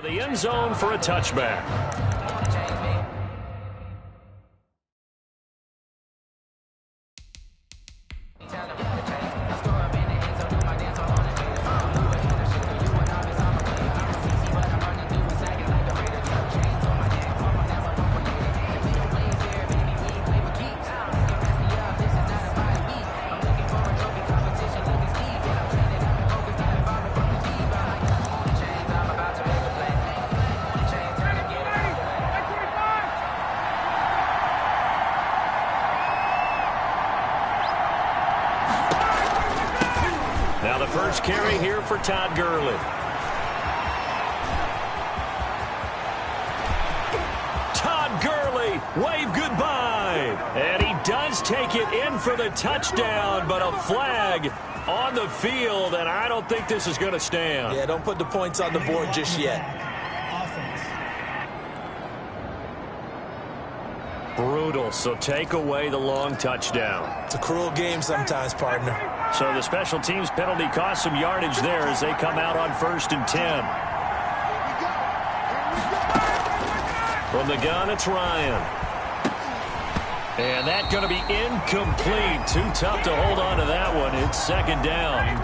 The end zone for a touchback. Now the first carry here for Todd Gurley. Todd Gurley, wave goodbye. And he does take it in for the touchdown, but a flag on the field, and I don't think this is going to stand. Yeah, don't put the points on the board just yet. Brutal, so take away the long touchdown. It's a cruel game sometimes, partner. So the special teams penalty cost some yardage there as they come out on 1st and 10. From the gun, it's Ryan. And that's going to be incomplete. Too tough to hold on to that one. It's 2nd down.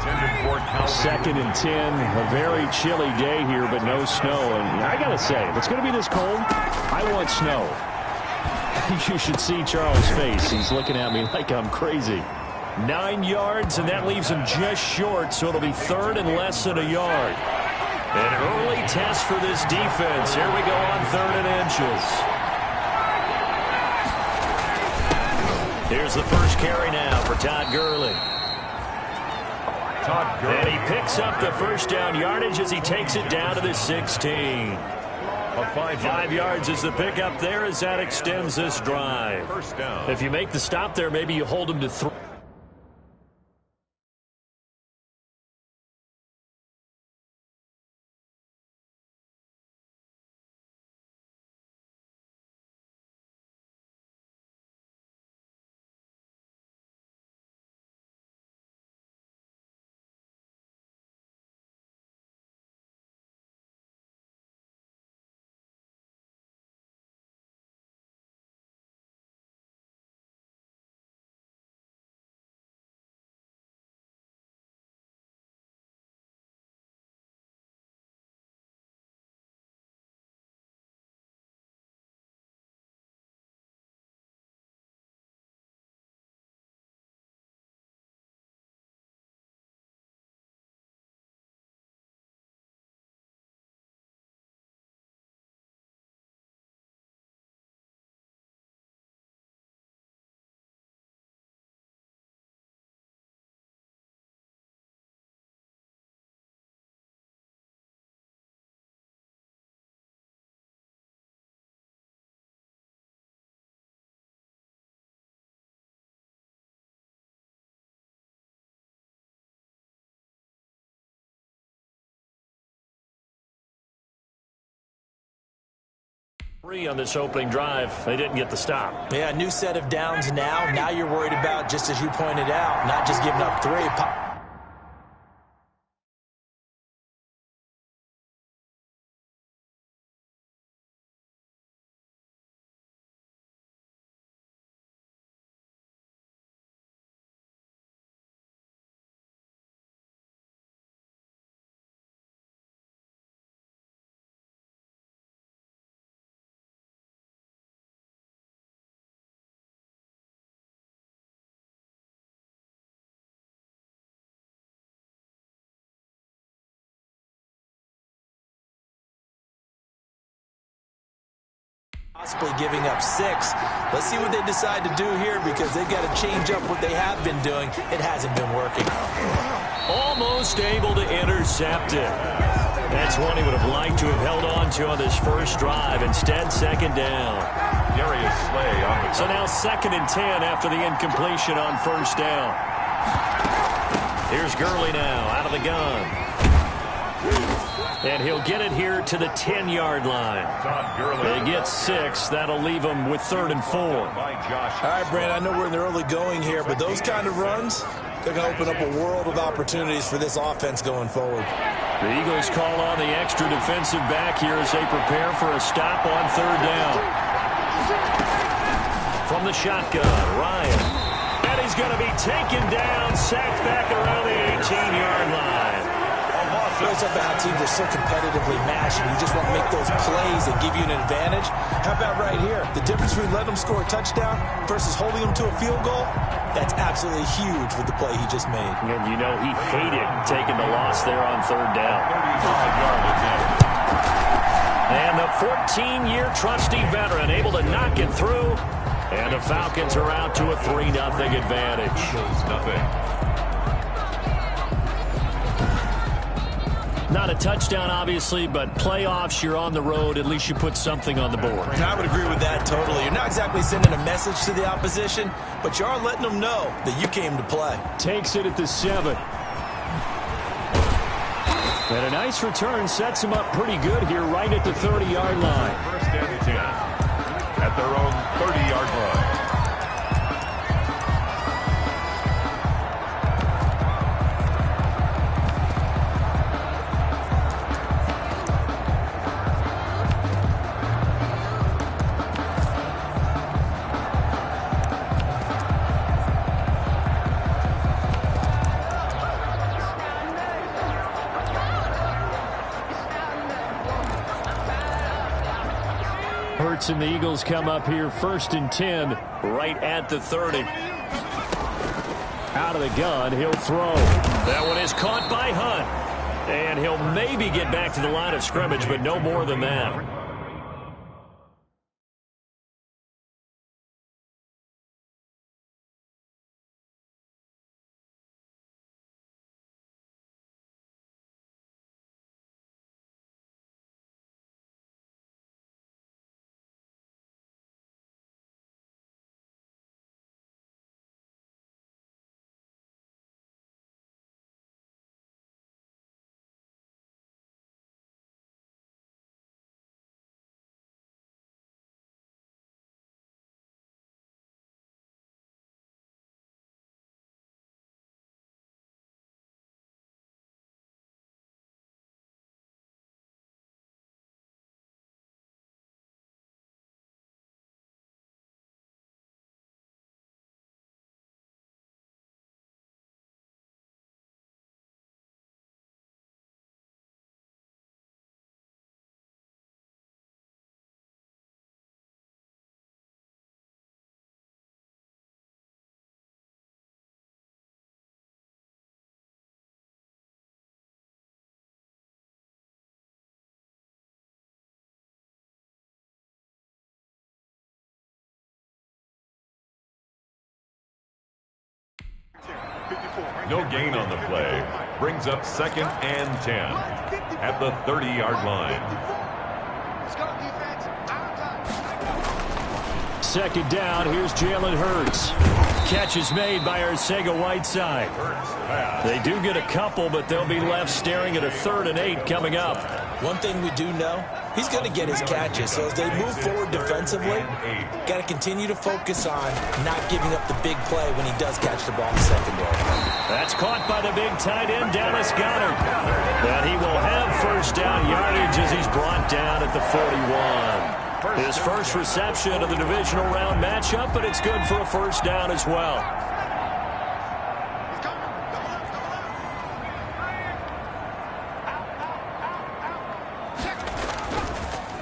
2nd and 10. A very chilly day here, but no snow. And I got to say, if it's going to be this cold, I want snow. You should see Charles' face. He's looking at me like I'm crazy. 9 yards, and that leaves him just short, so it'll be 3rd and less than a yard. An early test for this defense. Here we go on 3rd and inches. Here's the first carry now for Todd Gurley. And he picks up the first down yardage as he takes it down to the 16. 5 yards is the pickup there as that extends this drive. First down. If you make the stop there, maybe you hold him to 3. On this opening drive, they didn't get the stop. Yeah, new set of downs now. Now you're worried about, just as you pointed out, not just giving up 3. Possibly giving up 6. Let's see what they decide to do here, because they've got to change up what they have been doing. It hasn't been working. Almost able to intercept it. That's one he would have liked to have held on to on this first drive. Instead, 2nd down. So now 2nd and 10 after the incompletion on 1st down. Here's Gurley now out of the gun. And he'll get it here to the 10-yard line. They get 6. That'll leave them with 3rd and 4. All right, Brent, I know we're in the early going here, but those kind of runs, they're going to open up a world of opportunities for this offense going forward. The Eagles call on the extra defensive back here as they prepare for a stop on third down. From the shotgun, Ryan. And he's going to be taken down, sacked back around the 18-yard line. Shows up how teams are so competitively matched, and you just want to make those plays that give you an advantage. How about right here? The difference between letting them score a touchdown versus holding them to a field goal, that's absolutely huge with the play he just made. And you know he hated taking the loss there on third down. And the 14-year trusty veteran able to knock it through. And the Falcons are out to a 3-0 advantage. Not a touchdown, obviously, but playoffs, you're on the road. At least you put something on the board. And I would agree with that totally. You're not exactly sending a message to the opposition, but you are letting them know that you came to play. Takes it at the 7. And a nice return sets him up pretty good here right at the 30-yard line. First and 10 at their own 30-yard line. And the Eagles come up here 1st and 10 right at the 30. Out of the gun, he'll throw. That one is caught by Hunt. And he'll maybe get back to the line of scrimmage, but no more than that. No gain on the play. Brings up 2nd and 10 at the 30-yard line. 2nd down. Here's Jalen Hurts. Catch is made by Arcega-Whiteside. They do get a couple, but they'll be left staring at a 3rd and 8 coming up. One thing we do know, he's going to get his catches. So as they move forward defensively, got to continue to focus on not giving up the big play when he does catch the ball in the secondary. That's caught by the big tight end, Dallas Goedert. And he will have 1st down yardage as he's brought down at the 41. His first reception of the divisional round matchup, but it's good for a 1st down as well.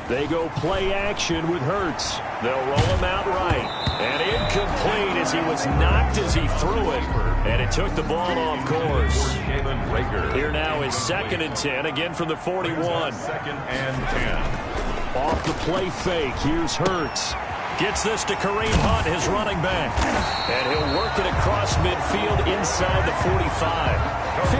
They go play action with Hurts. They'll roll him out right. And incomplete as he was knocked as he threw it. And it took the ball off course. Here now is 2nd and 10, again from the 41. 2nd and 10. Off the play fake, here's Hurts. Gets this to Kareem Hunt, his running back. And he'll work it across midfield inside the 45.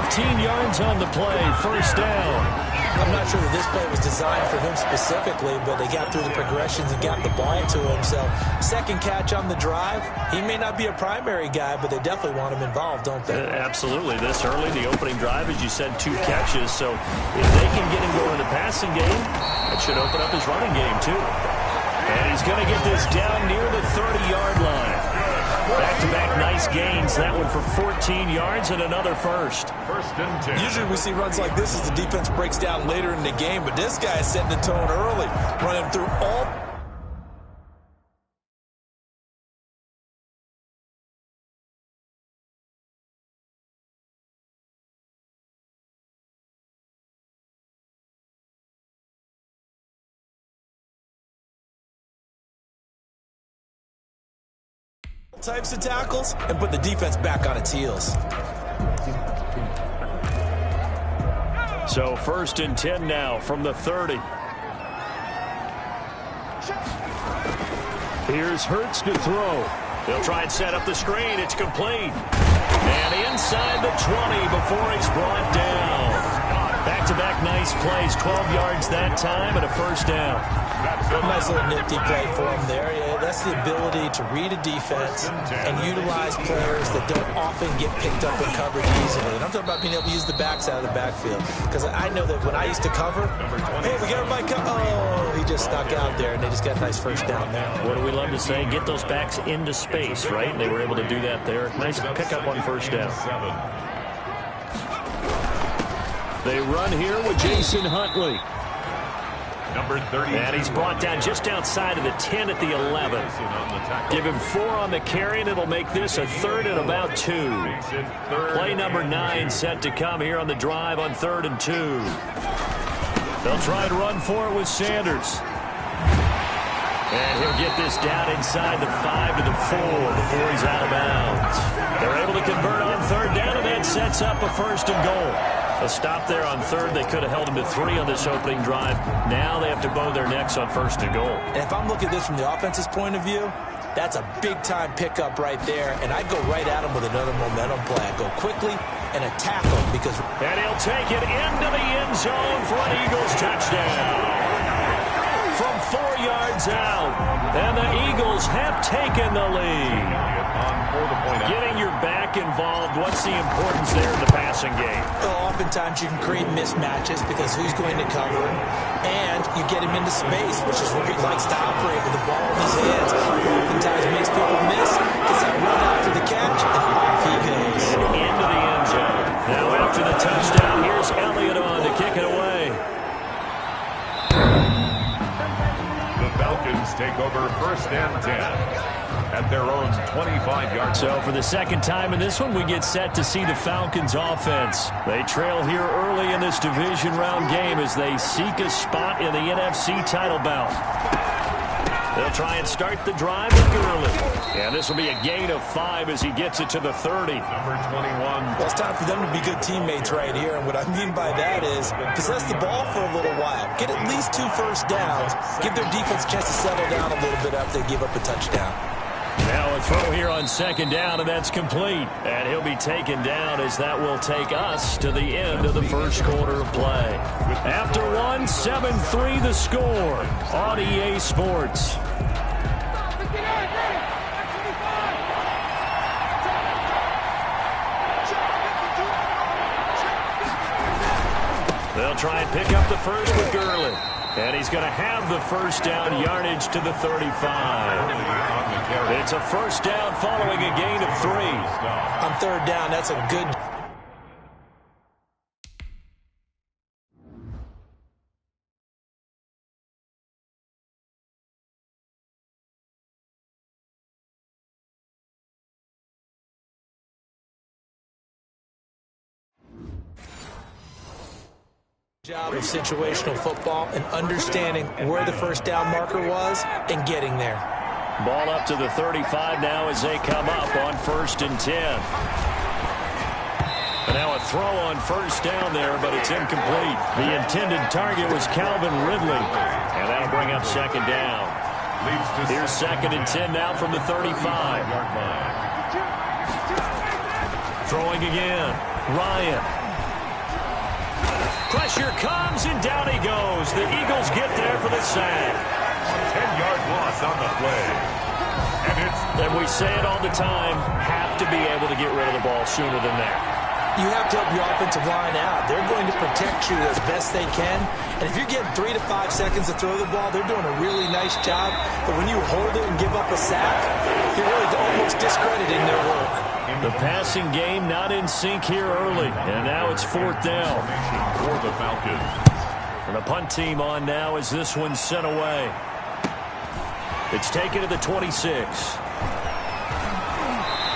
15 yards on the play, 1st down. I'm not sure that this play was designed for him specifically, but they got through the progressions and got the ball to him. So 2nd catch on the drive. He may not be a primary guy, but they definitely want him involved, don't they? Absolutely. This early, the opening drive, as you said, 2 catches. So if they can get him going in the passing game, it should open up his running game too. And he's going to get this down near the 30-yard line. Back-to-back nice Nice gains. That one for 14 yards and another first. First and 10. Usually we see runs like this as the defense breaks down later in the game, but this guy is setting the tone early, running through all types of tackles and put the defense back on its heels. So first and 10 now from the 30. Here's Hurts to throw. They'll try and set up the screen. It's complete. And inside the 20 before he's brought down. Back-to-back nice plays, 12 yards that time and a first down. A nice little nifty play for him there. Yeah, that's the ability to read a defense and utilize players that don't often get picked up in coverage easily. And I'm talking about being able to use the backs out of the backfield. Because I know that when I used to cover, hey, we got everybody oh, he just snuck out there, and they just got a nice first down there. What do we love to say? Get those backs into space, right? And they were able to do that there. Nice pickup on first down. They run here with Jason Huntley. Number 30. And he's brought down just outside of the 10 at the 11. Give him 4 on the carry, and it'll make this a third and about 2. Play number 9 set to come here on the drive on 3rd and 2. They'll try and run for it with Sanders. And he'll get this down inside the 5 to the 4 before he's out of bounds. They're able to convert on 3rd down, and that sets up a 1st and goal. A stop there on 3rd. They could have held him to 3 on this opening drive. Now they have to bow their necks on 1st and goal. And if I'm looking at this from the offense's point of view, that's a big-time pickup right there. And I'd go right at him with another momentum play. I'd go quickly and attack him because... And he'll take it into the end zone for an Eagles touchdown. From 4 yards out. And the Eagles have taken the lead. Getting your back involved, what's the importance there in the passing game? Well, oftentimes you can create mismatches because who's going to cover him, and you get him into space, which is where he likes to operate with the ball in his hands. Oftentimes makes people miss, gets that run after the catch, and off he goes. Into the end zone. Now after the touchdown, here's Elliott on to kick it away. The Falcons take over 1st and 10. At their own 25-yard. So for the second time in this one, we get set to see the Falcons offense. They trail here early in this division round game as they seek a spot in the NFC title bout. They'll try and start the drive with Gurley. And this will be a gain of 5 as he gets it to the 30. Number 21. Well, it's time for them to be good teammates right here. And what I mean by that is possess the ball for a little while. Get at least 2 first downs. Give their defense a chance to settle down a little bit after they give up a touchdown. Now a throw here on 2nd down, and that's complete. And he'll be taken down as that will take us to the end of the first quarter of play. After one, 7-3 the score on EA Sports. They'll try and pick up the first with Gurley. And he's going to have the first down yardage to the 35. It's a first down following a gain of 3. On 3rd down, that's a good... job of situational football and understanding where the first down marker was and getting there. Ball up to the 35 now as they come up on 1st and 10. And now a throw on 1st down there, but it's incomplete. The intended target was Calvin Ridley. And that'll bring up 2nd down. Here's 2nd and 10 now from the 35. Throwing again. Ryan. Pressure comes, and down he goes. The Eagles get there for the sack. 10-yard loss on the play. And we say it all the time, have to be able to get rid of the ball sooner than that. You have to help your offensive line out. They're going to protect you as best they can. And if you're getting 3 to 5 seconds to throw the ball, they're doing a really nice job. But when you hold it and give up a sack, you're really almost discrediting their work. The passing game not in sync here early, and now it's 4th down. For the Falcons. And the punt team on now as this one's sent away. It's taken to the 26.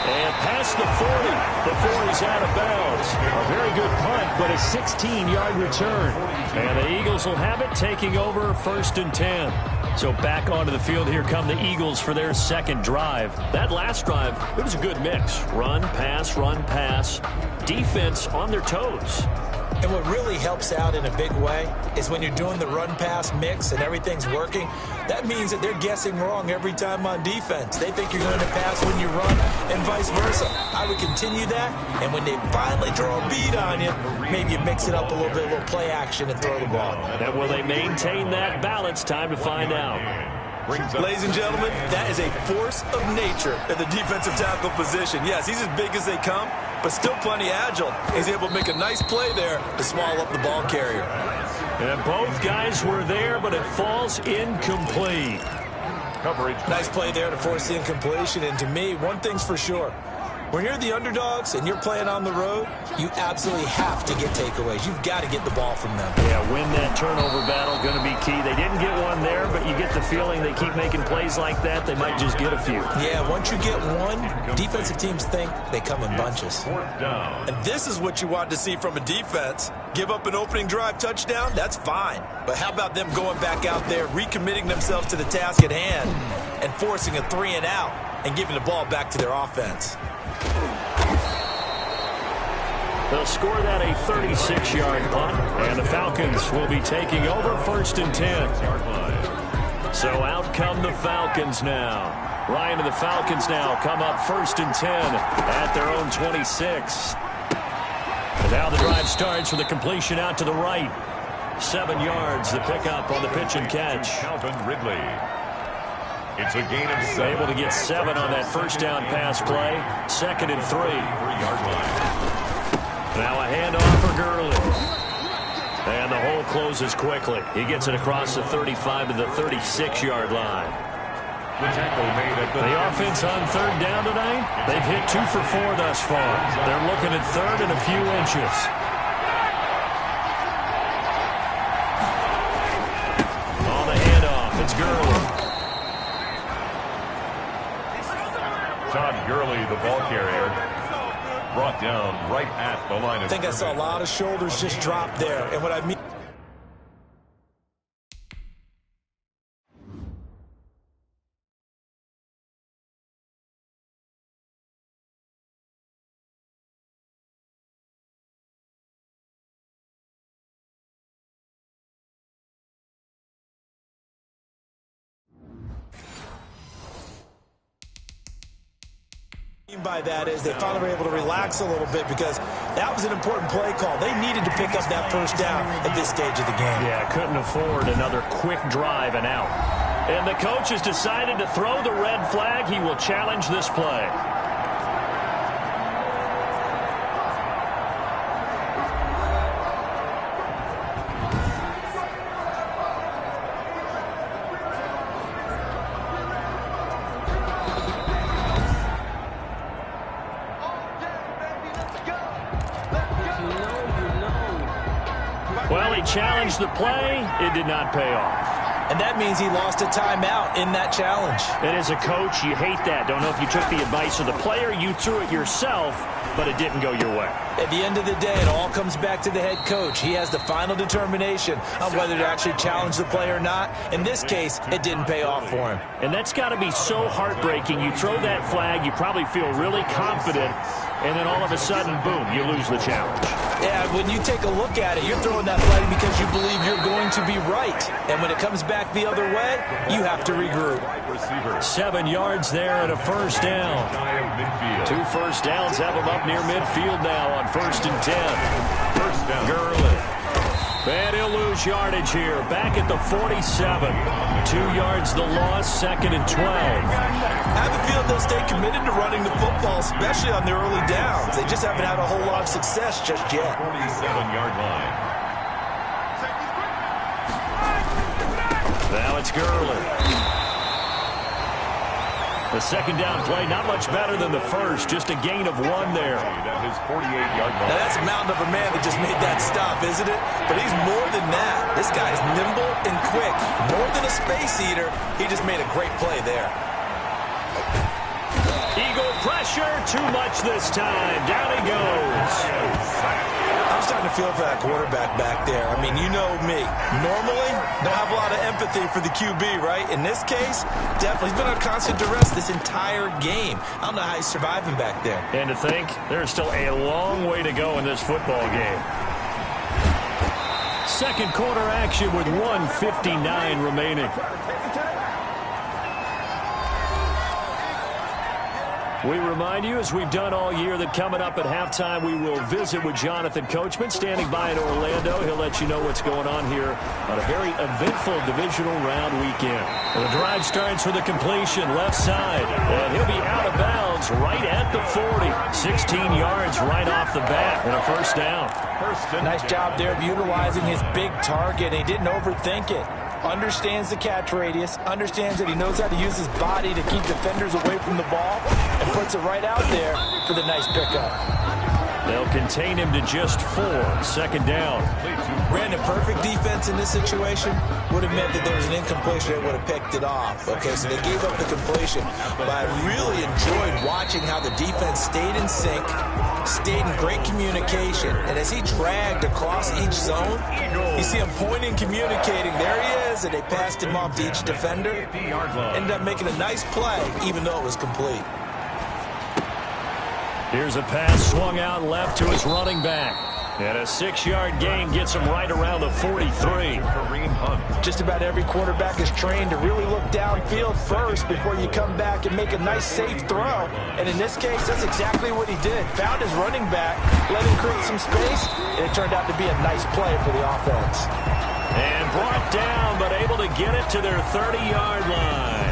And past the 40 before he's out of bounds. A very good punt, but a 16-yard return. And the Eagles will have it, taking over 1st and 10. So back onto the field, here come the Eagles for their second drive. That last drive, it was a good mix. Run, pass, defense on their toes. And what really helps out in a big way is when you're doing the run-pass mix and everything's working, that means that they're guessing wrong every time on defense. They think you're going to pass when you run and vice versa. I would continue that, and when they finally draw a bead on you, maybe you mix it up a little bit, a little play action, and throw the ball. And will they maintain that balance? Time to find out. Ladies and gentlemen, that is a force of nature at the defensive tackle position. Yes, he's as big as they come, but still plenty agile. He's able to make a nice play there to swallow up the ball carrier. And both guys were there, but it falls incomplete. Coverage. Nice play there to force the incompletion. And to me, one thing's for sure. When you're the underdogs and you're playing on the road, you absolutely have to get takeaways. You've got to get the ball from them. Yeah, win that turnover battle, going to be key. They didn't get one there, but you get the feeling they keep making plays like that, they might just get a few. Yeah, once you get one, defensive teams think they come in bunches. 4th down. And this is what you want to see from a defense. Give up an opening drive touchdown, that's fine. But how about them going back out there, recommitting themselves to the task at hand, and forcing a 3 and out, and giving the ball back to their offense. They'll score that a 36-yard punt, and the Falcons will be taking over 1st and 10. So out come the Falcons now. Ryan and the Falcons now come up 1st and 10 at their own 26. And now the drive starts with a completion out to the right. 7 yards, the pickup on the pitch and catch. Calvin Ridley. It's a gain of 7. Able to get 7 on that first down pass play. 2nd and 3. 3-yard line. Now a handoff for Gurley. And the hole closes quickly. He gets it across the 35 to the 36-yard line. The tackle made at the offense on 3rd down tonight, they've hit 2 for 4 thus far. They're looking at 3rd and a few inches. On the handoff, it's Gurley. Todd Gurley, the ball carrier, brought down right at the line of I think I saw a lot of shoulders just drop there. And what I mean... by that is they finally were able to relax a little bit because that was an important play call. They needed to pick up that first down at this stage of the game. Yeah, couldn't afford another quick drive and out. And the coach has decided to throw the red flag. He will challenge this play. Well, he challenged the play. It did not pay off. And that means he lost a timeout in that challenge. And as a coach, you hate that. Don't know if you took the advice of the player. You threw it yourself, but it didn't go your way. At the end of the day, it all comes back to the head coach. He has the final determination on whether to actually challenge the play or not. In this case, it didn't pay off for him. And that's got to be so heartbreaking. You throw that flag, you probably feel really confident, and then all of a sudden, boom, you lose the challenge. Yeah, when you take a look at it, you're throwing that flag because you believe you're going to be right. And when it comes back the other way, you have to regroup. 7 yards there and a first down. 2 first downs have them up near midfield now on 1st and 10. First down. Gurley. And he'll lose yardage here. Back at the 47. 2 yards the loss, 2nd and 12. I have a feeling they'll stay committed to running the football, especially on the early downs. They just haven't had a whole lot of success just yet. 47-yard line. Now it's Gurley. The second down play, not much better than the first, just a gain of 1 there. At his 48-yard line. Now that's a mountain of a man that just made that stop, isn't it? But he's more than that. This guy's nimble and quick. More than a space eater, he just made a great play there. Eagle pressure, too much this time. Down he goes. I'm starting to feel for that quarterback back there. I mean, you know me. Normally, don't have a lot of empathy for the QB, right? In this case, definitely. He's been under constant duress this entire game. I don't know how he's surviving back there. And to think, there's still a long way to go in this football game. Second quarter action with 1:59 remaining. We remind you, as we've done all year, that coming up at halftime, we will visit with Jonathan Coachman, standing by in Orlando. He'll let you know what's going on here on a very eventful divisional round weekend. The drive starts with a completion, left side, and he'll be out of bounds right at the 40. 16 yards right off the bat, and a first down. Nice job there of utilizing his big target. He didn't overthink it. Understands the catch radius, understands that he knows how to use his body to keep defenders away from the ball, and puts it right out there for the nice pickup. They'll contain him to just 4. Second down. Brandon, perfect defense in this situation would have meant that there was an incompletion that would have picked it off. Okay, so they gave up the completion. But I really enjoyed watching how the defense stayed in sync, stayed in great communication. And as he dragged across each zone, you see him pointing, communicating. There he is, and they passed him off to each defender. Ended up making a nice play, even though it was complete. Here's a pass swung out left to his running back. And a 6-yard gain gets him right around the 43. Just about every quarterback is trained to really look downfield first before you come back and make a nice, safe throw. And in this case, that's exactly what he did. Found his running back, let him create some space, and it turned out to be a nice play for the offense. And brought down, but able to get it to their 30-yard line.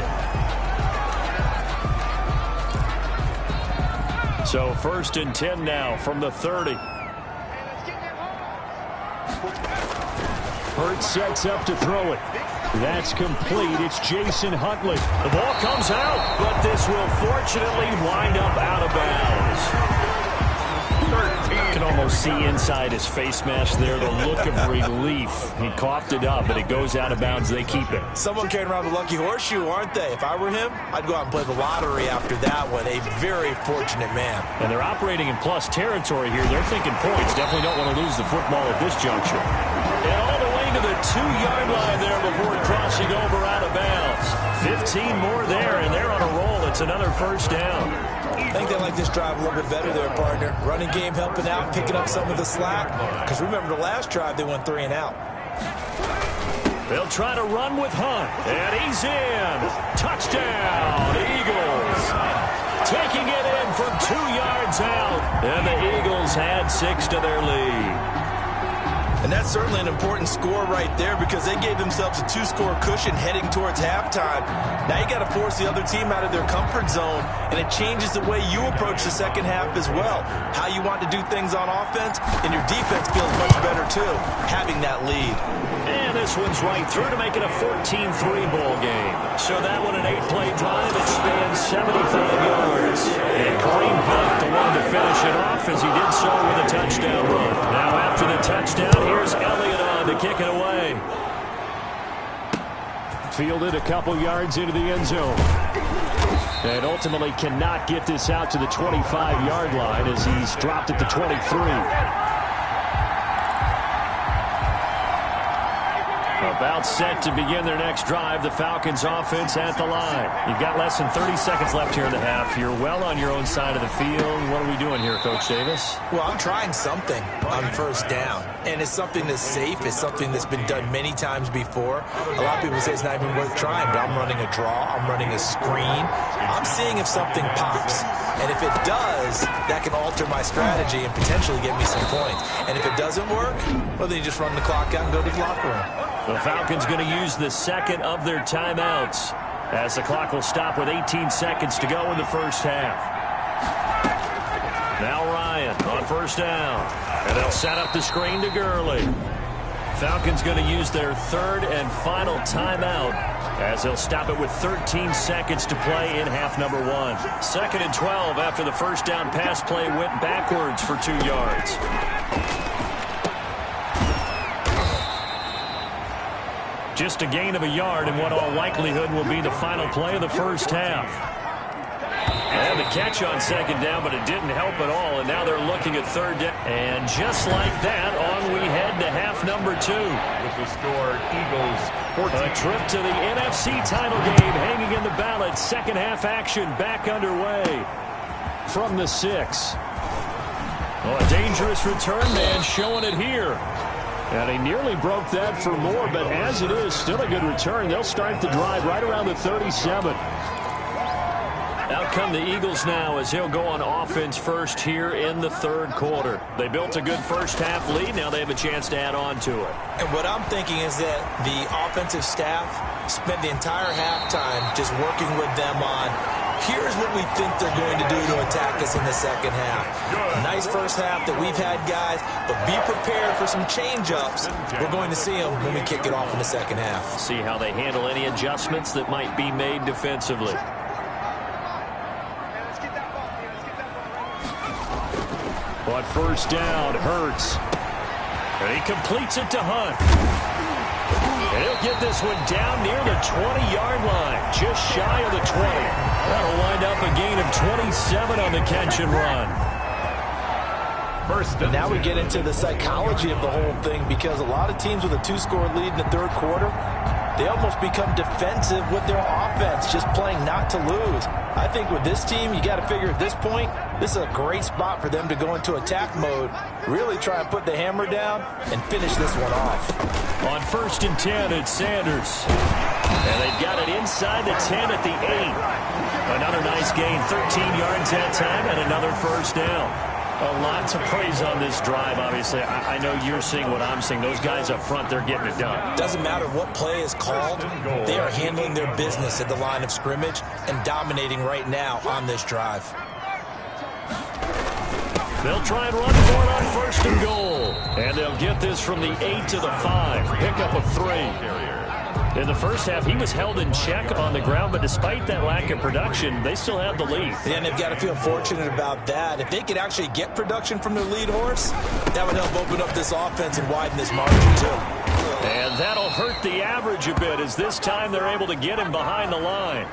So 1st and 10 now from the 30. Hurts sets up to throw it. That's complete. It's Jason Huntley. The ball comes out, but this will fortunately wind up out of bounds. You can almost see inside his face mask there the look of relief. He coughed it up, but it goes out of bounds. They keep it. Someone carrying around the lucky horseshoe, aren't they? If I were him, I'd go out and play the lottery after that one. A very fortunate man. And they're operating in plus territory here. They're thinking points. Definitely don't want to lose the football at this juncture. And all the way to the 2-yard line there before crossing over out of bounds. 15 more there, and they're on a roll. It's another first down. I think they like this drive a little bit better there, partner. Running game helping out, picking up some of the slack. Because remember, the last drive, they went 3 and out. They'll try to run with Hunt. And he's in. Touchdown, Eagles. Taking it in from 2 yards out. And the Eagles had 6 to their lead. And that's certainly an important score right there because they gave themselves a 2-score cushion heading towards halftime. Now you got to force the other team out of their comfort zone, and it changes the way you approach the second half as well. How you want to do things on offense, and your defense feels much better too, having that lead. And this one's right through to make it a 14-3 ball game. So that one an 8-play drive that spans 75 yards. And Kareem Hunt, the one to finish it off as he did so with a touchdown run. Now after the touchdown, here's Elliott on to kick it away. Fielded a couple yards into the end zone. And ultimately cannot get this out to the 25-yard line as he's dropped at the 23. About set to begin their next drive. The Falcons offense at the line. You've got less than 30 seconds left here in the half. You're well on your own side of the field. What are we doing here, Coach Davis? Well, I'm trying something on first down. And it's something that's safe. It's something that's been done many times before. A lot of people say it's not even worth trying, but I'm running a draw. I'm running a screen. I'm seeing if something pops. And if it does, that can alter my strategy and potentially get me some points. And if it doesn't work, well, then you just run the clock out and go to the locker room. The Falcons going to use the second of their timeouts as the clock will stop with 18 seconds to go in the first half. Now Ryan on first down. And they'll set up the screen to Gurley. Falcons going to use their third and final timeout as they'll stop it with 13 seconds to play in half number 1. 2nd and 12 after the first down pass play went backwards for 2 yards. Just a gain of a yard in what all likelihood will be the final play of the first half. And the catch on 2nd down, but it didn't help at all, and now they're looking at 3rd down. And just like that, on we head to half number 2. With the score, Eagles 14. A trip to the NFC title game hanging in the balance. Second half action back underway from the 6. Oh, a dangerous return man showing it here. And he nearly broke that for more, but as it is, still a good return. They'll start the drive right around the 37. Out come the Eagles now as he'll go on offense first here in the 3rd quarter. They built a good first half lead. Now they have a chance to add on to it. And what I'm thinking is that the offensive staff spent the entire halftime just working with them on, here's what we think they're going to do to attack us in the second half. Nice first half that we've had, guys, but be prepared for some change-ups. We're going to see them when we kick it off in the second half. See how they handle any adjustments that might be made defensively. But first down, Hurts. And he completes it to Hunt. And he'll get this one down near the 20-yard line, just shy of the 20. That'll wind up a gain of 27 on the catch and run. But now we get into the psychology of the whole thing, because a lot of teams with a 2-score lead in the 3rd quarter, they almost become defensive with their offense, just playing not to lose. I think with this team, you got to figure at this point, this is a great spot for them to go into attack mode, really try and put the hammer down and finish this one off. On 1st and 10, it's Sanders. And they've got it inside the 10 at the 8. Another nice gain, 13 yards that time, and another first down. A lot to praise on this drive, obviously. I know you're seeing what I'm seeing. Those guys up front, they're getting it done. Doesn't matter what play is called. They are handling their business at the line of scrimmage and dominating right now on this drive. They'll try and run for it on 1st and goal. And they'll get this from the 8 to the 5. Pickup of 3. In the first half, he was held in check on the ground, but despite that lack of production, they still have the lead. And they've got to feel fortunate about that. If they could actually get production from their lead horse, that would help open up this offense and widen this margin too. And that'll hurt the average a bit, as this time they're able to get him behind the line.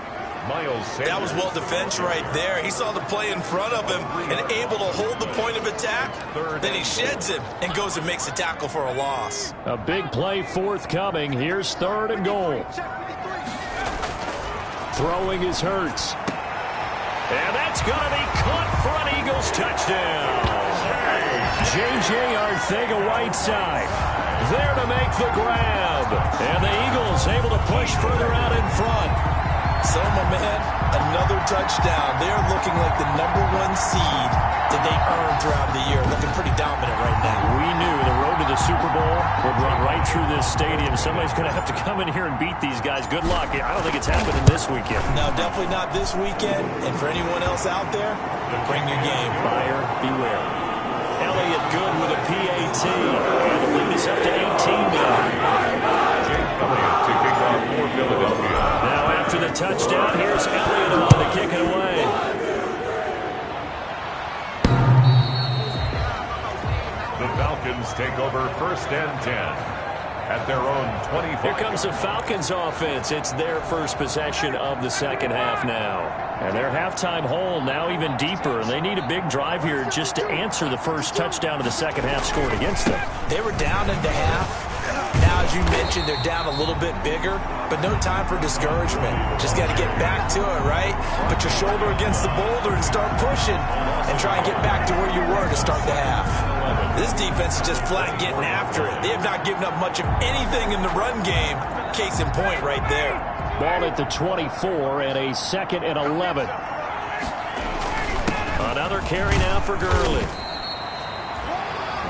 That was well defense right there. He saw the play in front of him and able to hold the point of attack. Then he sheds him and goes and makes a tackle for a loss. A big play forthcoming. Here's 3rd and goal. Throwing is Hurts. And that's going to be caught for an Eagles touchdown. J.J. Arcega-Whiteside there to make the grab. And the Eagles able to push further out in front. So, my man, another touchdown. They're looking like the #1 seed that they earned throughout the year. Looking pretty dominant right now. We knew the road to the Super Bowl would run right through this stadium. Somebody's going to have to come in here and beat these guys. Good luck. I don't think it's happening this weekend. No, definitely not this weekend. And for anyone else out there, bring your game. Buyer beware. Elliott good with a PAT. And the lead is up to 18 now. Elliott to kick off for Philadelphia. Now after the touchdown, here's Elliott on to kick it away. The Falcons take over 1st and 10 at their own 25. Here comes the Falcons offense. It's their first possession of the second half now. And their halftime hole now even deeper. And they need a big drive here just to answer the first touchdown of the second half scored against them. They were down into half. Now, as you mentioned, they're down a little bit bigger, but no time for discouragement. Just got to get back to it, right? Put your shoulder against the boulder and start pushing and try and get back to where you were to start the half. This defense is just flat getting after it. They have not given up much of anything in the run game. Case in point right there. Ball at the 24 and a 2nd and 11. Another carry now for Gurley.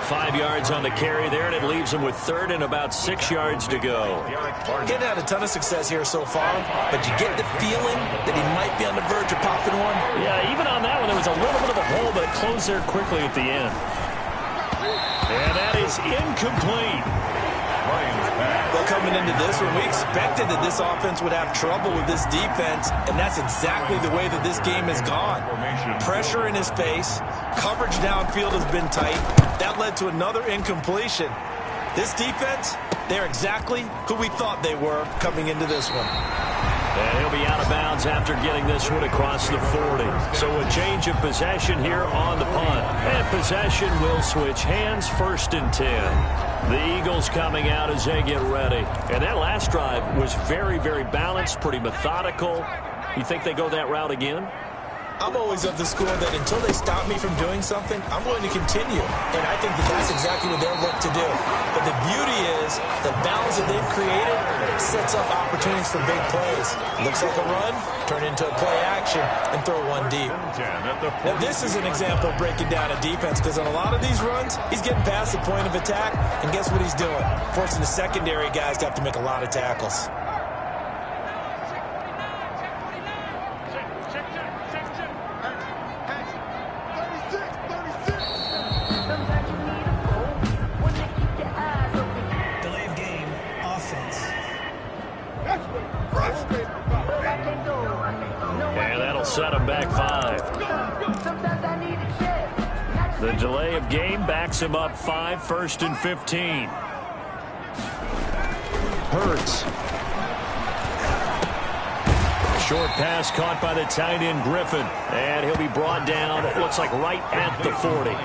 5 yards on the carry there, and it leaves him with 3rd and about 6 yards to go. Getting had a ton of success here so far, but you get the feeling that he might be on the verge of popping one. Yeah, even on that one, there was a little bit of a hole, but it closed there quickly at the end. And that is incomplete. Well, coming into this one, we expected that this offense would have trouble with this defense, and that's exactly the way that this game has gone. Pressure in his face, coverage downfield has been tight. That led to another incompletion. This defense, they're exactly who we thought they were coming into this one. And he'll be out of bounds after getting this one across the 40. So a change of possession here on the punt. And possession will switch hands, 1st and 10. The Eagles coming out as they get ready. And that last drive was very, very balanced, pretty methodical. You think they go that route again? I'm always of the school that until they stop me from doing something, I'm going to continue. And I think that that's exactly what they'll look to do. But the beauty is the balance that they've created sets up opportunities for big plays. Looks like a run, turn into a play action, and throw one deep. Now, this is an example of breaking down a defense because on a lot of these runs, he's getting past the point of attack, and guess what he's doing? Forcing the secondary guys to have to make a lot of tackles. And that'll set him back 5. The delay of game backs him up 5, 1st and 15. Hurts. Short pass caught by the tight end Griffin. And he'll be brought down, it looks like right at the 40.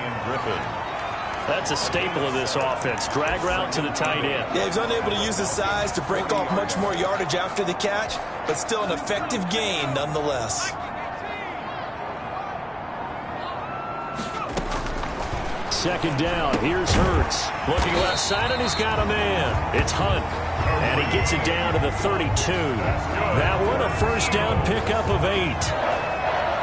That's a staple of this offense. Drag route to the tight end. Yeah, he's unable to use his size to break off much more yardage after the catch, but still an effective gain nonetheless. Second down. Here's Hurts. Looking left side, and he's got a man. It's Hunt. And he gets it down to the 32. That one a 1st down pickup of 8.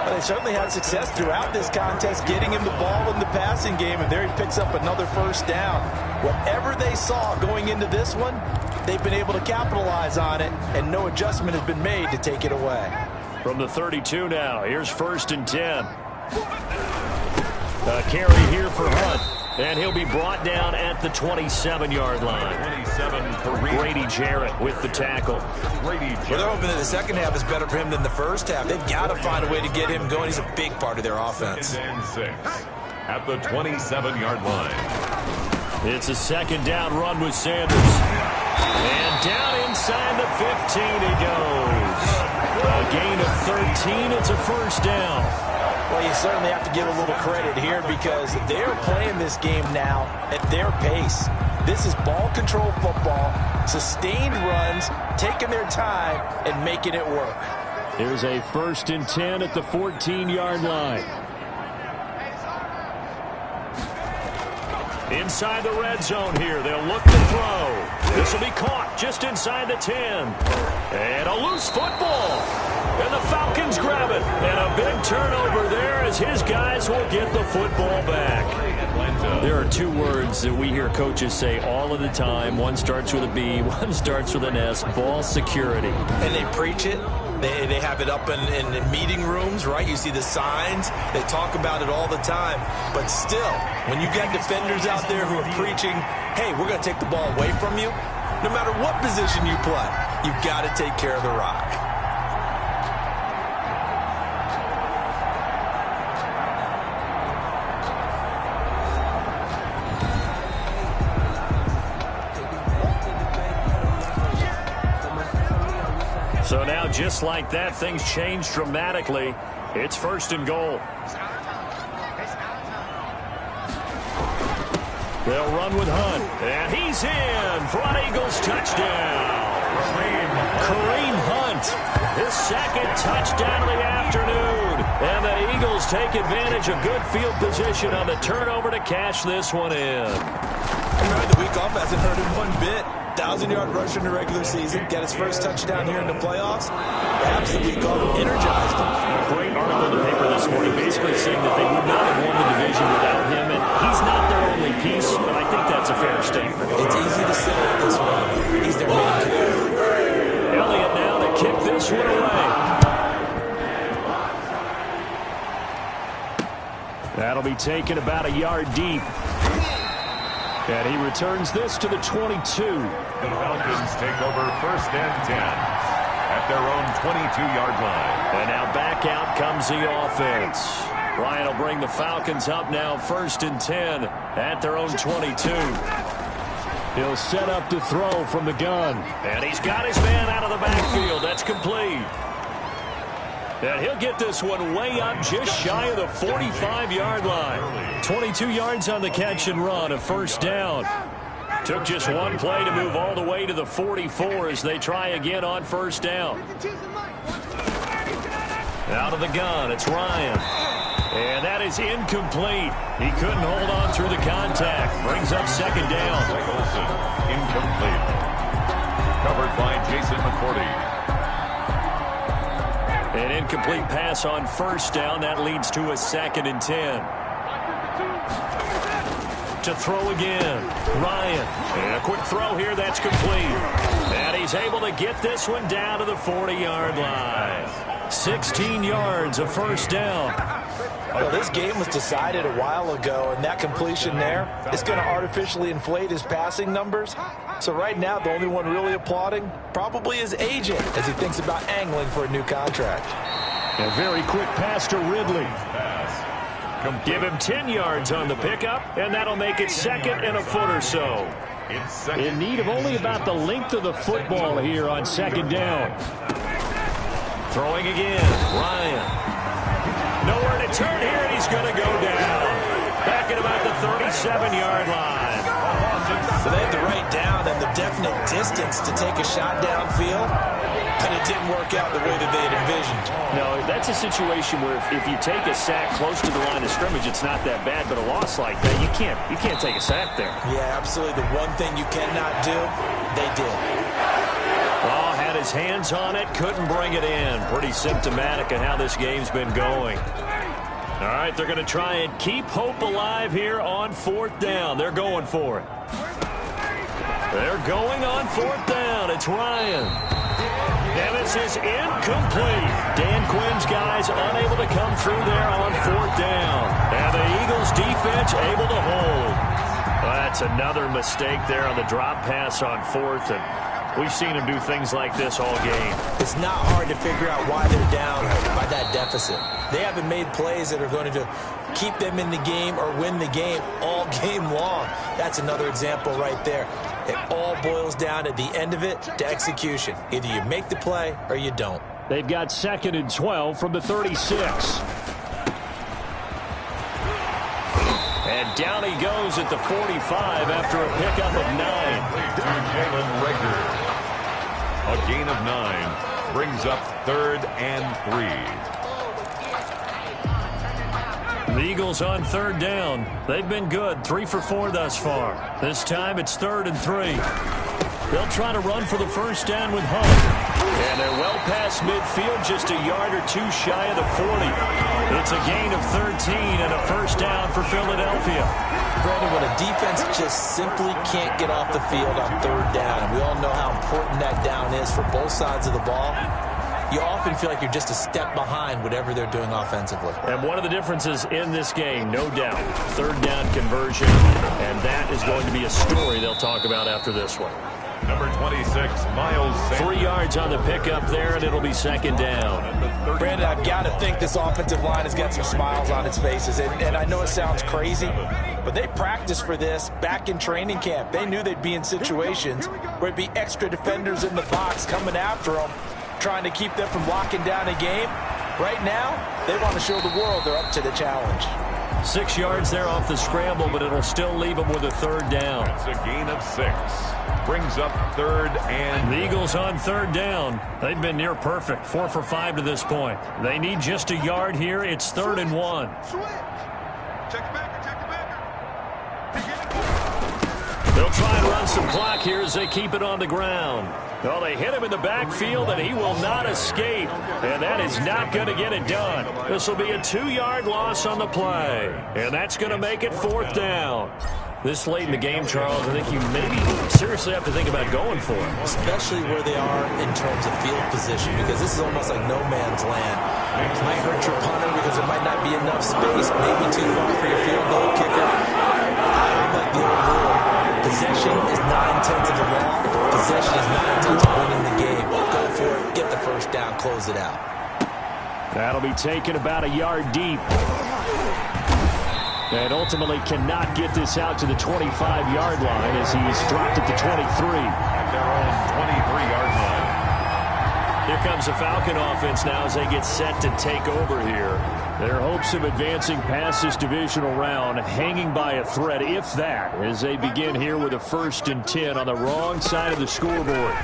Well, they certainly had success throughout this contest getting him the ball in the passing game, and there he picks up another 1st down. Whatever they saw going into this one, they've been able to capitalize on it, and no adjustment has been made to take it away. From the 32 now, here's 1st and 10. A carry here for Hunt, and he'll be brought down at the 27-yard line. Grady Jarrett with the tackle. Well, they're hoping that the second half is better for him than the first half. They've got to find a way to get him going. He's a big part of their offense. 2nd and 6 at the 27-yard line. It's a 2nd down run with Sanders. And down inside the 15 he goes. A gain of 13. It's a 1st down. Well, you certainly have to give a little credit here because they're playing this game now at their pace. This is ball control football, sustained runs, taking their time, and making it work. Here's a 1st and 10 at the 14-yard line. Inside the red zone here. They'll look to throw. This will be caught just inside the 10. And a loose football. And the Falcons grab it. And a big turnover there as his guys will get the football back. There are 2 words that we hear coaches say all of the time. One starts with a B, one starts with an S. Ball security. And they preach it. They have it up in meeting rooms, right? You see the signs. They talk about it all the time. But still, when you got defenders out there who are preaching, hey, we're going to take the ball away from you, no matter what position you play, you've got to take care of the rock. So now, just like that, things change dramatically. It's 1st and goal. They'll run with Hunt. And he's in for an Eagles touchdown. Kareem Hunt, his 2nd touchdown of the afternoon. And the Eagles take advantage of good field position on the turnover to cash this one in. The week off hasn't hurt him one bit. 1,000-yard rusher in the regular season, get his 1st touchdown here in the playoffs. Perhaps the week off energized him. Great article in the paper this morning basically saying that they would not have won the division without him, and he's not their only piece, but I think that's a fair statement. It's easy to say at this one. He's their main key. Elliott now to kick this one away. That'll be taken about a yard deep. And he returns this to the 22. The Falcons take over 1st and 10 at their own 22-yard line. And now back out comes the offense. Ryan will bring the Falcons up now 1st and 10 at their own 22. He'll set up to throw from the gun. And he's got his man out of the backfield. That's complete. And he'll get this one way up just shy of the 45-yard line. 22 yards on the catch and run, a 1st down. Took just one play to move all the way to the 44 as they try again on 1st down. Out of the gun, it's Ryan. And that is incomplete. He couldn't hold on through the contact. Brings up 2nd down. Olsen, incomplete. Covered by Jason McCourty. An incomplete pass on 1st down. That leads to a 2nd and 10. To throw again. Ryan. And a quick throw here. That's complete. And he's able to get this one down to the 40-yard line. 16 yards, a 1st down. Well, this game was decided a while ago, and that completion there is going to artificially inflate his passing numbers. So right now, the only one really applauding probably his agent as he thinks about angling for a new contract. A very quick pass to Ridley. Give him 10 yards on the pickup, and that'll make it 2nd and a foot or so. In need of only about the length of the football here on 2nd down. Throwing again, Ryan. Nowhere to turn here, and he's going to go down. Back at about the 37-yard line. So they had the right down and the definite distance to take a shot downfield, and it didn't work out the way that they had envisioned. No, that's a situation where if you take a sack close to the line of scrimmage, it's not that bad, but a loss like that, you can't take a sack there. Yeah, absolutely. The one thing you cannot do, they did. Oh, had his hands on it, couldn't bring it in. Pretty symptomatic of how this game's been going. All right, they're going to try and keep hope alive here on 4th down. They're going for it. They're going on 4th down. It's Ryan. And this is incomplete. Dan Quinn's guys unable to come through there on 4th down. And the Eagles defense able to hold. Well, that's another mistake there on the drop pass on 4th. And we've seen him do things like this all game. It's not hard to figure out why they're down by that deficit. They haven't made plays that are going to keep them in the game or win the game all game long. That's another example right there. It all boils down at the end of it to execution. Either you make the play or you don't. They've got 2nd and 12 from the 36. And down he goes at the 45 after a pickup of 9. To Jalen Rager. A gain of 9 brings up 3rd and 3. The Eagles on 3rd down. They've been good, 3 for 4 thus far. This time it's 3rd and 3. They'll try to run for the 1st down with Hunt. And they're well past midfield, just a yard or two shy of the 40. It's a gain of 13 and a 1st down for Philadelphia. Brandon, when a defense just simply can't get off the field on 3rd down, and we all know how important that down is for both sides of the ball, you often feel like you're just a step behind whatever they're doing offensively. And one of the differences in this game, no doubt, 3rd down conversion, and that is going to be a story they'll talk about after this one. Number 26, Miles Sanders. 3 yards on the pickup there, and it'll be 2nd down. Brandon, I've got to think this offensive line has got some smiles on its faces. And I know it sounds crazy, but they practiced for this back in training camp. They knew they'd be in situations where it'd be extra defenders in the box coming after them, trying to keep them from locking down a game. Right now, they want to show the world they're up to the challenge. 6 yards there off the scramble, but it'll still leave them with a 3rd down. It's a gain of 6. Brings up 3rd and... The Eagles on 3rd down. They've been near perfect, 4 for 5 to this point. They need just a yard here. It's 3rd and 1. They'll try and run some clock here as they keep it on the ground. Well, they hit him in the backfield, and he will not escape. And that is not going to get it done. This will be a 2-yard loss on the play. And that's going to make it 4th down. This late in the game, Charles, I think you maybe seriously have to think about going for it. Especially where they are in terms of field position, because this is almost like no man's land. It might hurt your punter because there might not be enough space, maybe too far for your field goal kicker. I like the old rule. possession is 9/10 of the law. Possession is 9/10 of winning the game. Go for it, get the first down, close it out. That'll be taken about a yard deep. And ultimately cannot get this out to the 25-yard line as he's dropped it to 23. At their own 23-yard line. Here comes the Falcon offense now as they get set to take over here. Their hopes of advancing past this divisional round hanging by a thread, if that, as they begin here with a 1st and 10 on the wrong side of the scoreboard.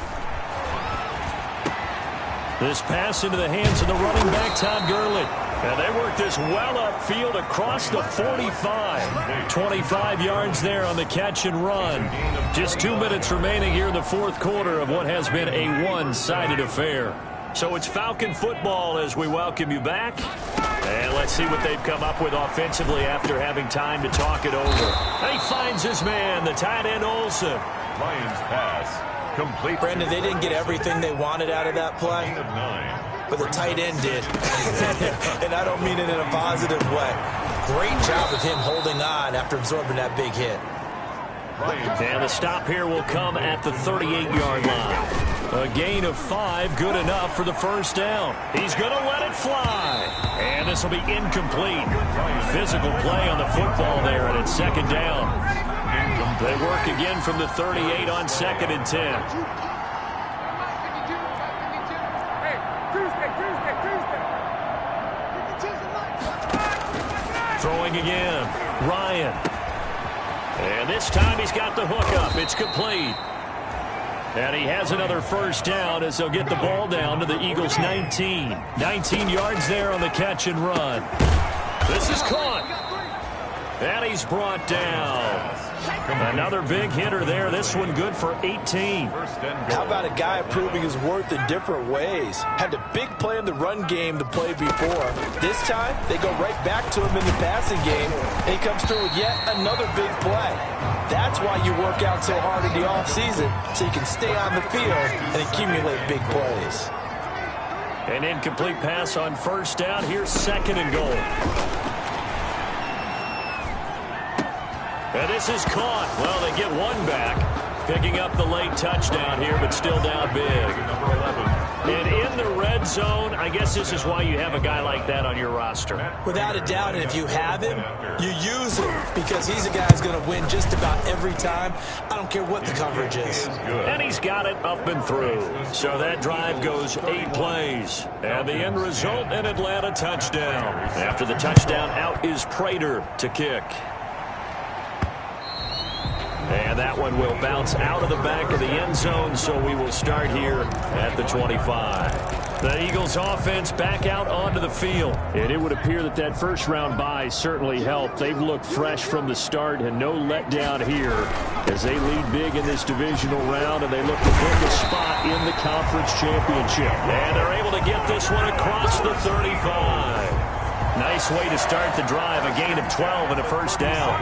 This pass into the hands of the running back, Todd Gurley. And they work this well upfield across the 45. 25 yards there on the catch and run. Just 2 minutes remaining here in the 4th quarter of what has been a one-sided affair. So it's Falcon football as we welcome you back. And let's see what they've come up with offensively after having time to talk it over. And he finds his man, the tight end Olsen. Lions pass. Complete. Brandon, they didn't get everything they wanted out of that play, but the tight end did. And I don't mean it in a positive way. Great job of him holding on after absorbing that big hit. And the stop here will come at the 38-yard line. A gain of 5, good enough for the first down. He's going to let it fly. And this will be incomplete. Physical play on the football there, and it's 2nd down. They work again from the 38 on 2nd and 10. Throwing again, Ryan. And this time he's got the hook up. It's complete. And he has another first down as they'll get the ball down to the Eagles' 19. 19 yards there on the catch and run. This is caught. And he's brought down. Another big hitter there. This one good for 18. How about a guy proving his worth in different ways? Had a big play in the run game the play before. This time, they go right back to him in the passing game, and he comes through with yet another big play. That's why you work out so hard in the offseason, so you can stay on the field and accumulate big plays. An incomplete pass on first down. Here's 2nd and goal. And this is caught. Well, they get one back, picking up the late touchdown here, but still down big. And in the red zone, I guess this is why you have a guy like that on your roster. Without a doubt, and if you have him, you use him because he's a guy who's going to win just about every time. I don't care what the coverage is. And he's got it up and through. So that drive goes 8 plays. And the end result, an Atlanta touchdown. After the touchdown, out is Prater to kick. And that one will bounce out of the back of the end zone, so we will start here at the 25. The Eagles offense back out onto the field. And it would appear that that first-round bye certainly helped. They've looked fresh from the start and no letdown here as they lead big in this divisional round, and they look to pick a spot in the conference championship. And they're able to get this one across the 35. Nice way to start the drive, a gain of 12 and a first down.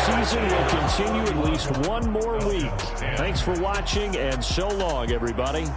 Season will continue at least one more week. Thanks for watching, and so long, everybody.